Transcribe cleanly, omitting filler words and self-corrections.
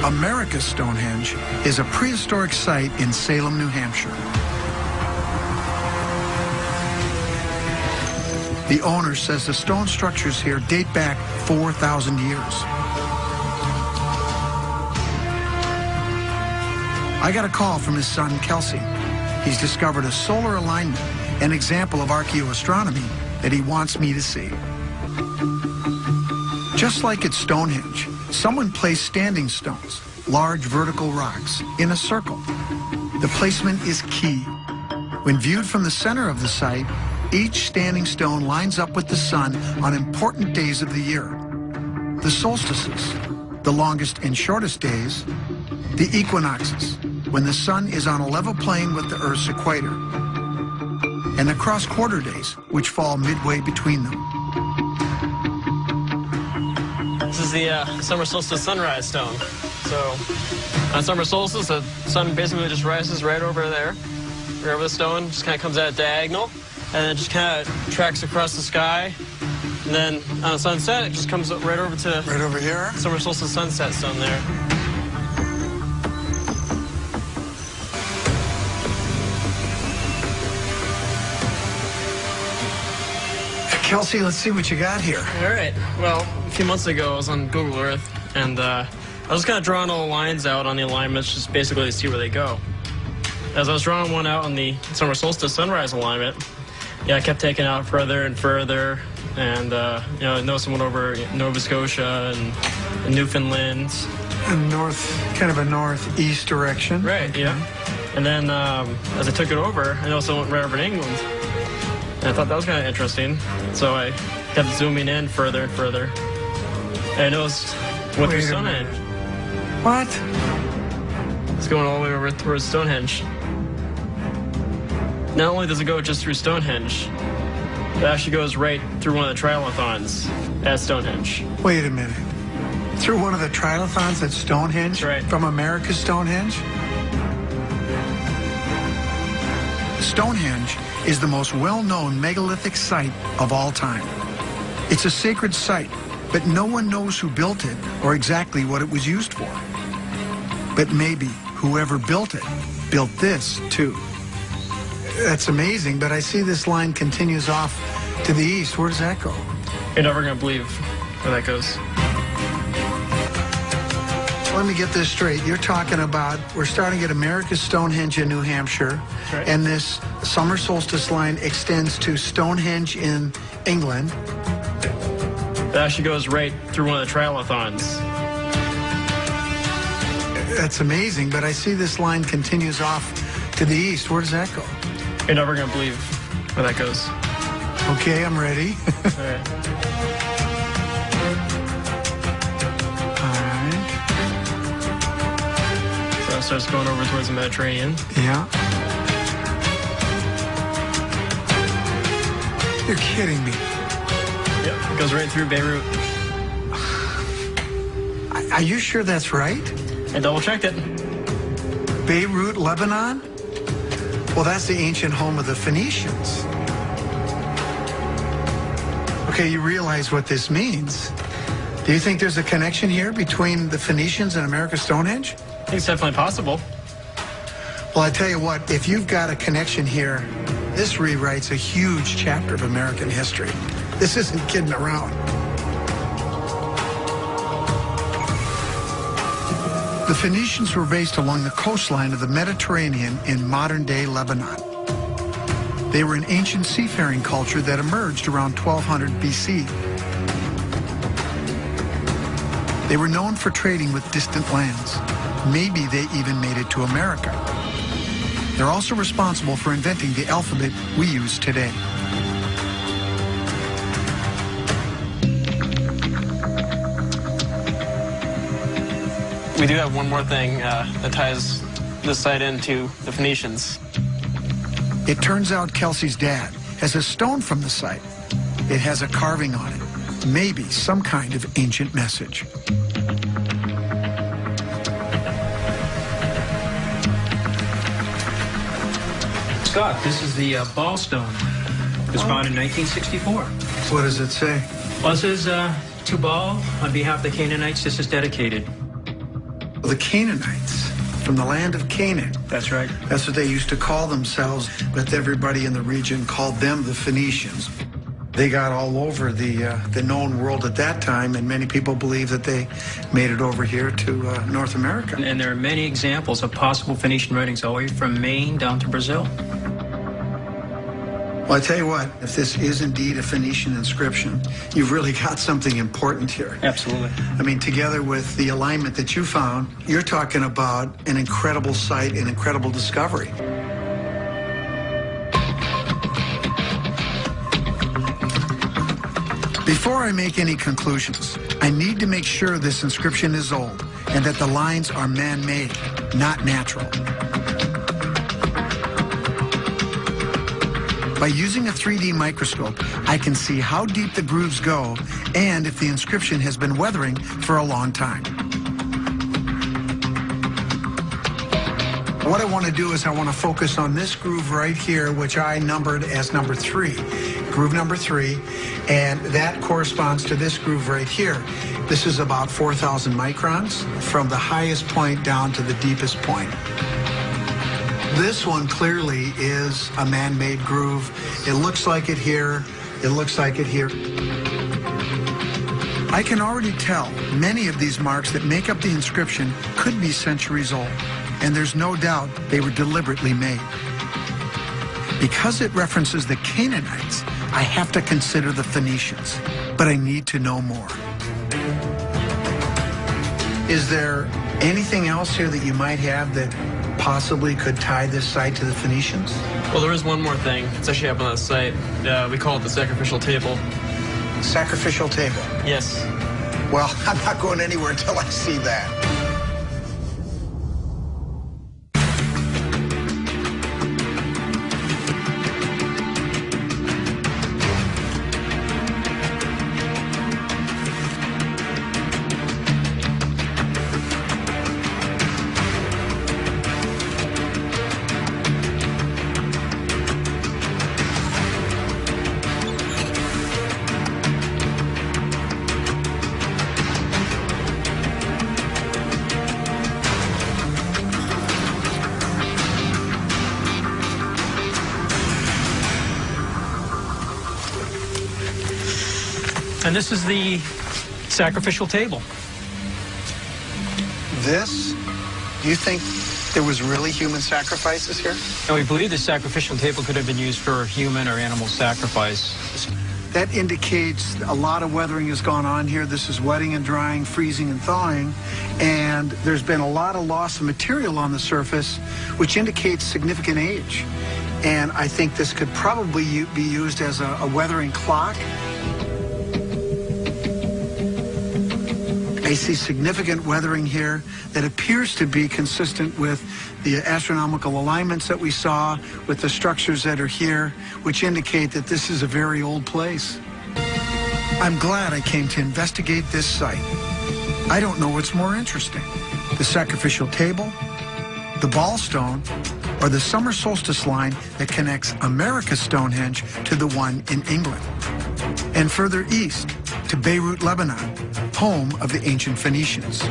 America's Stonehenge is a prehistoric site in Salem, New Hampshire. The owner says the stone structures here date back 4,000 years. I got a call from his son, Kelsey. He's discovered a solar alignment, an example of archaeoastronomy that he wants me to see. Just like at Stonehenge, someone placed standing stones, large vertical rocks, in a circle. The placement is key. When viewed from the center of the site, each standing stone lines up with the sun on important days of the year. The solstices, the longest and shortest days, the equinoxes, when the sun is on a level plane with the Earth's equator, and the cross-quarter days, which fall midway between them. This is the summer solstice sunrise stone. So on summer solstice, the sun basically just rises right over there, right over the stone, just kind of comes at a diagonal, and it just kind of tracks across the sky. And then on sunset, it just comes right over to right over here. Summer solstice sunset stone there. Kelsey, let's see what you got here. All right. Well, a few months ago, I was on Google Earth, and I was kind of drawing all the lines out on the alignments, just basically to see where they go. As I was drawing one out on the summer solstice sunrise alignment, I kept taking out further and further, and I noticed one over Nova Scotia and Newfoundland. And kind of a northeast direction. Right, yeah. And then as I took it over, I noticed it went right over in England. And I thought that was kind of interesting, so I kept zooming in further and further. And I noticed went through Stonehenge. What? It's going all the way over towards Stonehenge. Not only does it go just through Stonehenge, it actually goes right through one of the triathlons at Stonehenge. Wait a minute. Through one of the triathlons at Stonehenge? That's right. From America's Stonehenge? Stonehenge is the most well-known megalithic site of all time. It's a sacred site, but no one knows who built it or exactly what it was used for. But maybe whoever built it built this too. That's amazing, but I see this line continues off to the east. Where does that go? You're never going to believe where that goes. Let me get this straight. You're talking about, we're starting at America's Stonehenge in New Hampshire, right. And this summer solstice line extends to Stonehenge in England. It actually goes right through one of the triathlons. That's amazing, but I see this line continues off to the east. Where does that go? You're never going to believe where that goes. Okay, I'm ready. All right. So it starts going over towards the Mediterranean. Yeah. You're kidding me. Yep, it goes right through Beyrouth. Are you sure that's right? I double-checked it. Beirut, Lebanon? Well, that's the ancient home of the Phoenicians. Okay, you realize what this means. Do you think there's a connection here between the Phoenicians and America's Stonehenge? I think it's definitely possible. Well, I tell you what, if you've got a connection here, this rewrites a huge chapter of American history. This isn't kidding around. The Phoenicians were based along the coastline of the Mediterranean in modern-day Lebanon. They were an ancient seafaring culture that emerged around 1200 BC. They were known for trading with distant lands. Maybe they even made it to America. They're also responsible for inventing the alphabet we use today. We do have one more thing that ties this site into the Phoenicians. It turns out Kelsey's dad has a stone from the site. It has a carving on it, maybe some kind of ancient message. Scott, this is the ball stone. It was found in 1964. What does it say? Well, it says, to Baal, on behalf of the Canaanites, this is dedicated. The Canaanites, from the land of Canaan. That's right. That's what they used to call themselves, but everybody in the region called them the Phoenicians. They got all over the known world at that time, and many people believe that they made it over here to North America. And there are many examples of possible Phoenician writings all the way from Maine down to Brazil. Well, I tell you what, if this is indeed a Phoenician inscription, you've really got something important here. Absolutely. I mean, together with the alignment that you found, you're talking about an incredible site, an incredible discovery. Before I make any conclusions, I need to make sure this inscription is old and that the lines are man-made, not natural. By using a 3D microscope, I can see how deep the grooves go and if the inscription has been weathering for a long time. What I want to do is I want to focus on this groove right here, which I numbered as number 3. Groove number 3, and that corresponds to this groove right here. This is about 4,000 microns from the highest point down to the deepest point. This one clearly is a man-made groove. It looks like it here. It looks like it here. I can already tell many of these marks that make up the inscription could be centuries old, and there's no doubt they were deliberately made. Because it references the Canaanites, I have to consider the Phoenicians, but I need to know more. Is there anything else here that you might have that possibly could tie this site to the Phoenicians? Well, there is one more thing. It's actually up on that site. We call it the sacrificial table. Sacrificial table? Yes. Well, I'm not going anywhere until I see that. And this is the sacrificial table. This? Do you think there was really human sacrifices here? And we believe the sacrificial table could have been used for human or animal sacrifice. That indicates a lot of weathering has gone on here. This is wetting and drying, freezing and thawing, and there's been a lot of loss of material on the surface, which indicates significant age. And I think this could probably be used as a weathering clock. I see significant weathering here that appears to be consistent with the astronomical alignments that we saw, with the structures that are here, which indicate that this is a very old place. I'm glad I came to investigate this site. I don't know what's more interesting, the sacrificial table, the ball stone, or the summer solstice line that connects America's Stonehenge to the one in England. And further east to Beirut, Lebanon, home of the ancient Phoenicians.